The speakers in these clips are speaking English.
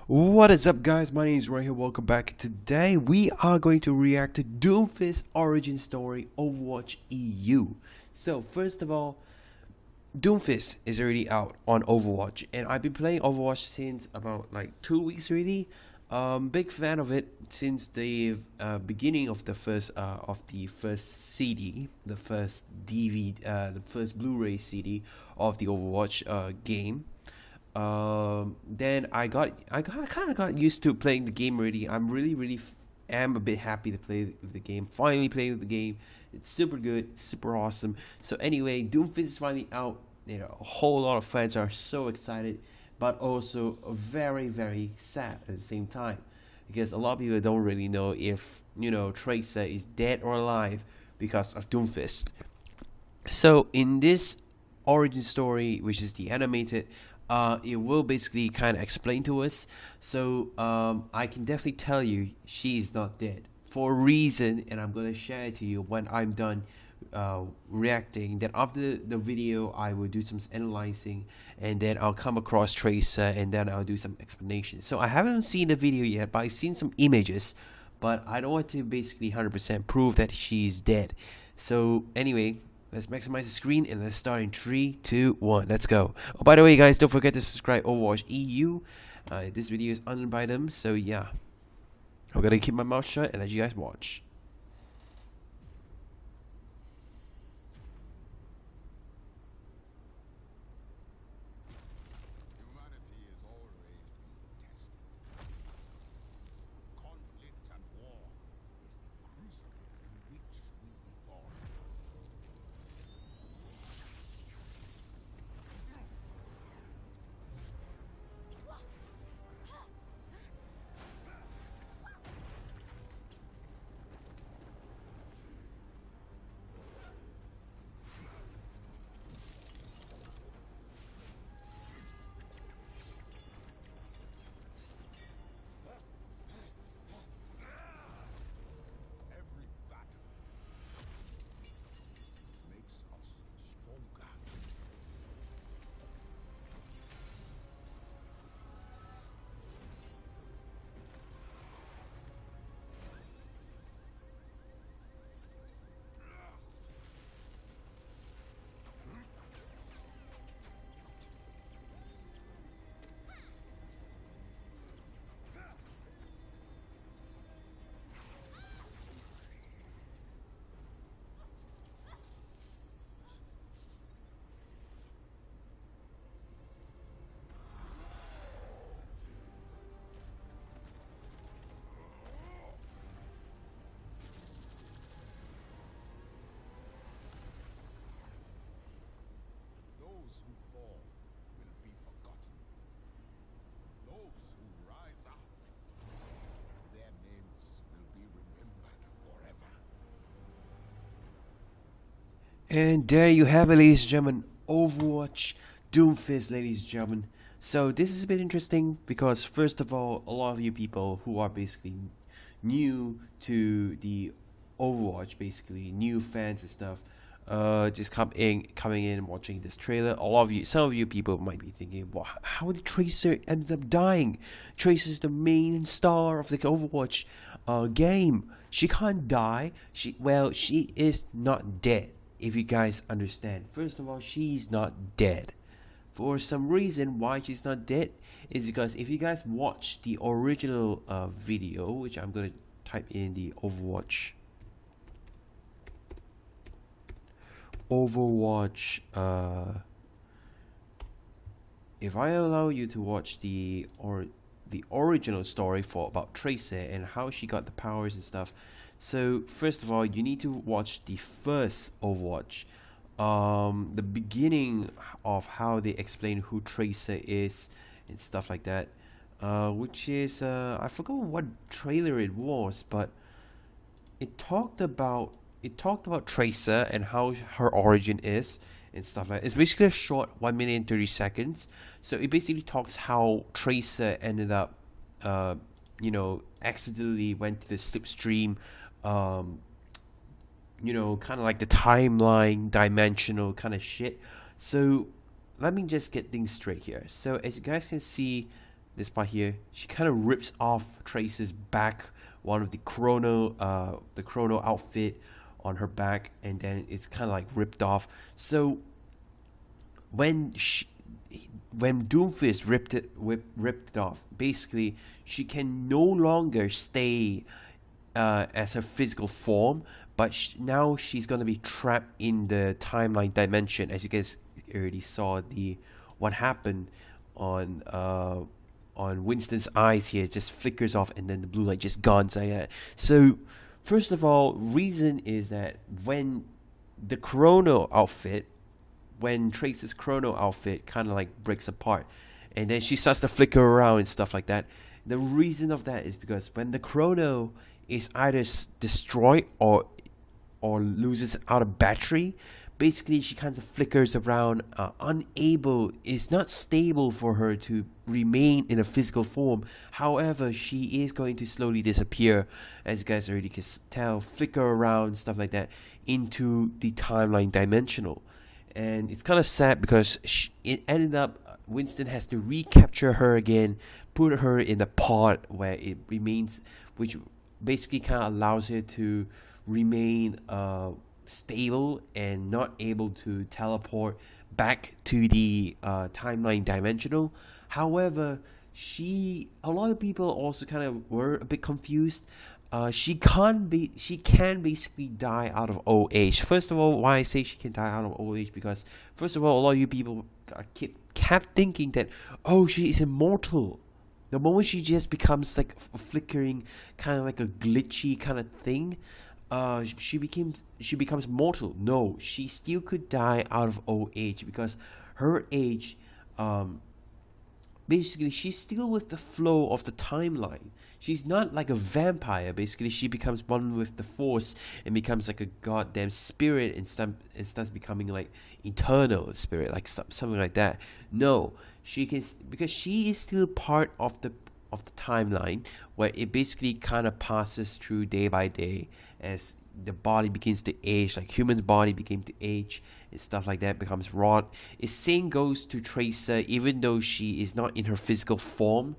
What is up, guys? My name is Ray here. Welcome back. Today we are going to react to Doomfist origin story Overwatch EU. So first of all, Doomfist is already out on Overwatch, and I've been playing Overwatch since about like 2 weeks already. Big fan of it since the beginning of the first CD, the first DVD, the first Blu-ray CD of the Overwatch game. Then I kind of got used to playing the game already. I'm really am a bit happy to play the game. Finally playing the game. It's super good, super awesome. So anyway, Doomfist is finally out. You know, a whole lot of fans are so excited, but also very sad at the same time, because a lot of people don't really know if Tracer is dead or alive because of Doomfist. So in this origin story, which is the animated, it will basically kind of explain to us. So I can definitely tell you she's not dead for a reason, and I'm gonna share it to you when I'm done reacting. Then after the video, I will do some analyzing, and then I'll come across Tracer, and then I'll do some explanation. So I haven't seen the video yet, but I've seen some images, but I don't want to basically 100% prove that she's dead. So anyway, let's maximize the screen and let's start in 3, 2, 1. Let's go. Oh, by the way, guys, don't forget to subscribe Overwatch EU. This video is owned by them, so yeah. I'm gonna keep my mouth shut and let you guys watch. Humanity has always been tested. Conflict and war is the crucible through which we evolve. Every battle makes us stronger. Those who fall will be forgotten. Those who rise up, their names will be remembered forever. And there you have it, ladies and gentlemen. Overwatch Doomfist, ladies and gentlemen. So this is a bit interesting because first of all, a lot of you people who are basically new to the Overwatch, basically new fans and stuff, just coming in watching this trailer. Some of you people might be thinking, well, how did Tracer end up dying? Tracer's the main star of the Overwatch game. She can't die. She is not dead. If you guys understand, first of all, she's not dead. For some reason, why she's not dead is because if you guys watch the original video, which I'm gonna type in the Overwatch, if I allow you to watch the original story for about Tracer and how she got the powers and stuff. So first of all, you need to watch the first Overwatch, the beginning of how they explain who Tracer is and stuff like that, which is I forgot what trailer it was, but it talked about Tracer and how her origin is and stuff like that. It's basically a short 1 minute and 30 seconds. So it basically talks how Tracer ended up, accidentally went to the slipstream, kind of like the timeline, dimensional kind of shit. So let me just get things straight here. So as you guys can see, this part here, she kind of rips off Tracer's back, one of the chrono outfit on her back, and then it's kind of like ripped off. So when Doomfist ripped it off, basically she can no longer stay as her physical form, but now she's gonna be trapped in the timeline dimension. As you guys already saw, the what happened on Winston's eyes here, it just flickers off, and then the blue light just gone. So first of all, reason is that when the chrono outfit, when Trace's chrono outfit kind of like breaks apart, and then she starts to flicker around and stuff like that. The reason of that is because when the chrono is either destroyed or loses out of battery, basically she kind of flickers around, unable, is not stable for her to remain in a physical form. However, she is going to slowly disappear, as you guys already can tell, flicker around, stuff like that, into the timeline dimensional. And it's kind of sad because it ended up Winston has to recapture her again, put her in a pod where it remains, which basically kind of allows her to remain stable and not able to teleport back to the timeline dimensional. However, a lot of people also kind of were a bit confused. She can basically die out of old age. First of all, why I say she can die out of old age, because first of all, a lot of you people kept thinking that, oh, she is immortal. The moment she just becomes like a flickering, kind of like a glitchy kind of thing, she becomes mortal. No, she still could die out of old age, because her age, basically she's still with the flow of the timeline. She's not like a vampire. Basically, she becomes one with the force and becomes like a goddamn spirit, and starts becoming like eternal spirit, like something like that. No, she can, because she is still part of the timeline, where it basically kind of passes through day by day as the body begins to age, like human's body begin to age and stuff like that, becomes rot. The same goes to Tracer, even though she is not in her physical form,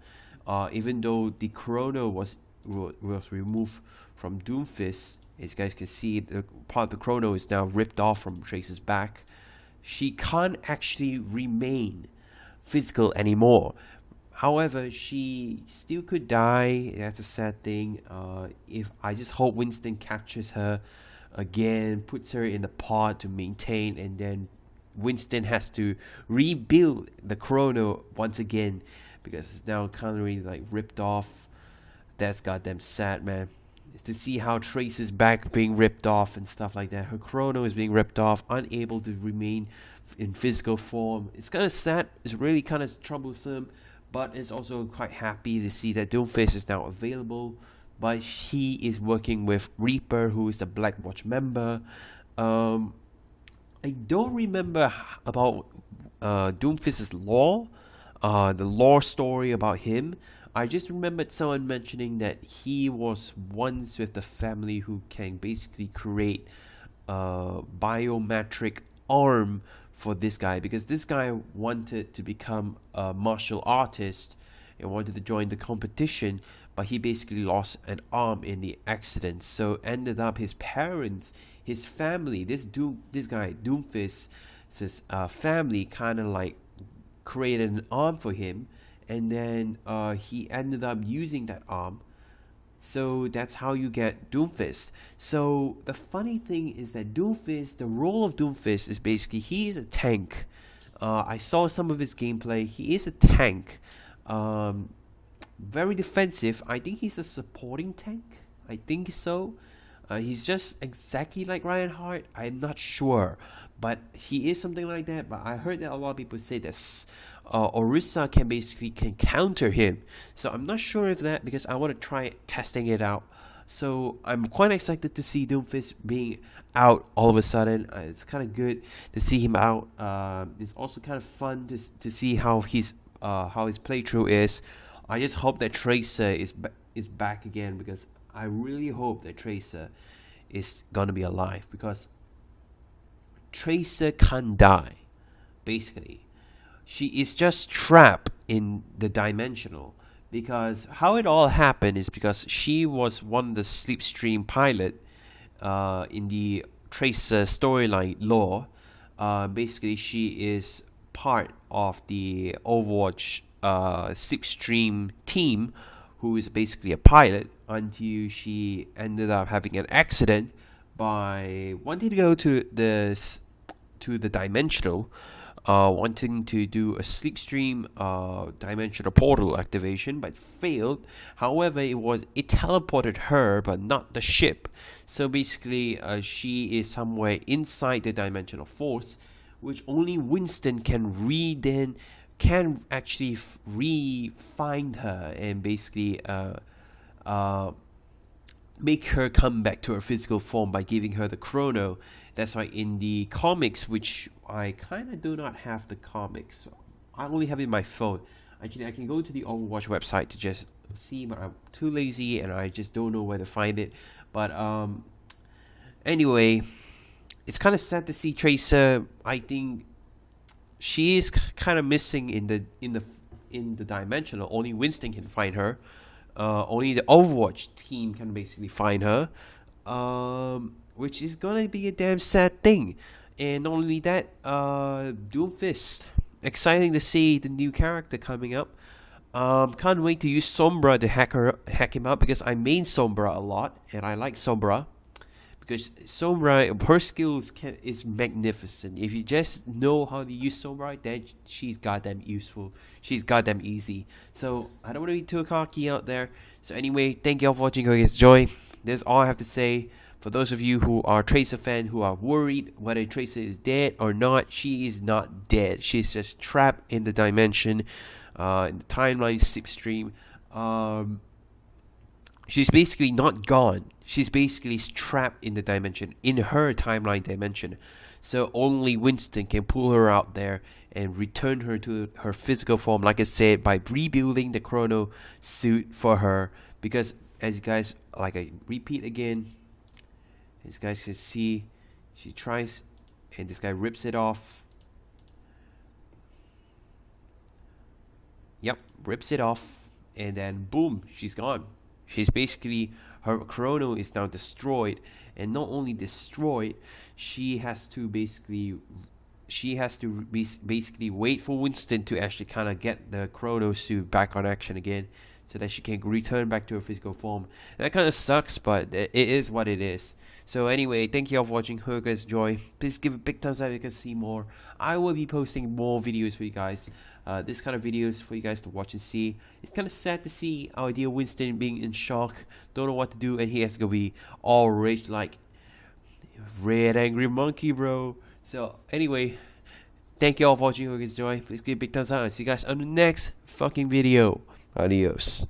even though the chrono was removed from Doomfist. As you guys can see, the part of the chrono is now ripped off from Tracer's back. She can't actually remain physical anymore. However, she still could die. That's a sad thing. If I just hope Winston captures her again, puts her in the pod to maintain, and then Winston has to rebuild the chrono once again, because it's now kind of really like ripped off. That's goddamn sad, man. It's to see how Trace's back being ripped off and stuff like that. Her chrono is being ripped off, unable to remain in physical form. It's kind of sad. It's really kind of troublesome. But it's also quite happy to see that Doomfist is now available. But he is working with Reaper, who is the Black Watch member. I don't remember about Doomfist's lore, the lore story about him. I just remembered someone mentioning that he was once with the family who can basically create a biometric arm for this guy, because this guy wanted to become a martial artist and wanted to join the competition, but he basically lost an arm in the accident. So ended up his parents, his family, this guy Doomfist's family kind of like created an arm for him, and then he ended up using that arm. So that's how you get Doomfist. So the funny thing is that Doomfist, the role of Doomfist is basically he is a tank. I saw some of his gameplay. He is a tank. Very defensive. I think he's a supporting tank. I think so. He's just exactly like Reinhardt. I'm not sure, but he is something like that. But I heard that a lot of people say that Orisa can counter him. So I'm not sure if that, because I want to try testing it out. So I'm quite excited to see Doomfist being out all of a sudden. It's kind of good to see him out. It's also kind of fun to see how his playthrough is. I just hope that Tracer is back again, because I really hope that Tracer is gonna be alive, because Tracer can't die. Basically, she is just trapped in the dimensional, because how it all happened is because she was one of the slipstream pilot in the Tracer storyline lore. Basically, she is part of the Overwatch slipstream team, who is basically a pilot, until she ended up having an accident by wanting to go to the dimensional, wanting to do a slipstream dimensional portal activation, but failed. However, it teleported her, but not the ship. So basically, she is somewhere inside the dimensional force, which only Winston can actually re-find her and basically make her come back to her physical form by giving her the chrono. That's why in the comics, which I kind of do not have the comics, I only have it in my phone. Actually, I can go to the Overwatch website to just see, but I'm too lazy and I just don't know where to find it. But anyway, it's kind of sad to see Tracer. I think she is kind of missing in the dimensional. Only Winston can find her. Only the Overwatch team can basically find her, which is gonna be a damn sad thing. And not only that, Doomfist. Exciting to see the new character coming up. Can't wait to use Sombra to hack him out, because I main Sombra a lot and I like Sombra. Because Sombra, her skills is magnificent. If you just know how to use Sombra, then she's goddamn useful. She's goddamn easy. So I don't want to be too cocky out there. So anyway, thank you all for watching. Hope you guys enjoy. That's all I have to say. For those of you who are Tracer fan, who are worried whether Tracer is dead or not, she is not dead. She's just trapped in the dimension, in the timeline slipstream. She's basically not gone. She's basically trapped in the dimension, in her timeline dimension. So only Winston can pull her out there and return her to her physical form, like I said, by rebuilding the chrono suit for her. Because as you guys, like I repeat again, as you guys can see, she tries and this guy rips it off. Yep, rips it off, and then boom, she's gone. She's basically, her chrono is now destroyed, and not only destroyed, she has to basically wait for Winston to actually kind of get the chrono suit back on action again, so that she can return back to her physical form. And that kind of sucks, but it is what it is. So anyway, thank you all for watching. Hope you guys enjoy. Please give a big thumbs up if you can see more. I will be posting more videos for you guys. This kind of videos for you guys to watch and see. It's kind of sad to see our dear Winston being in shock, don't know what to do, and he has to go be all rage like red angry monkey, bro. So anyway, thank you all for watching. Hope you guys enjoy. Please give a big thumbs up and see you guys on the next fucking video. Adios.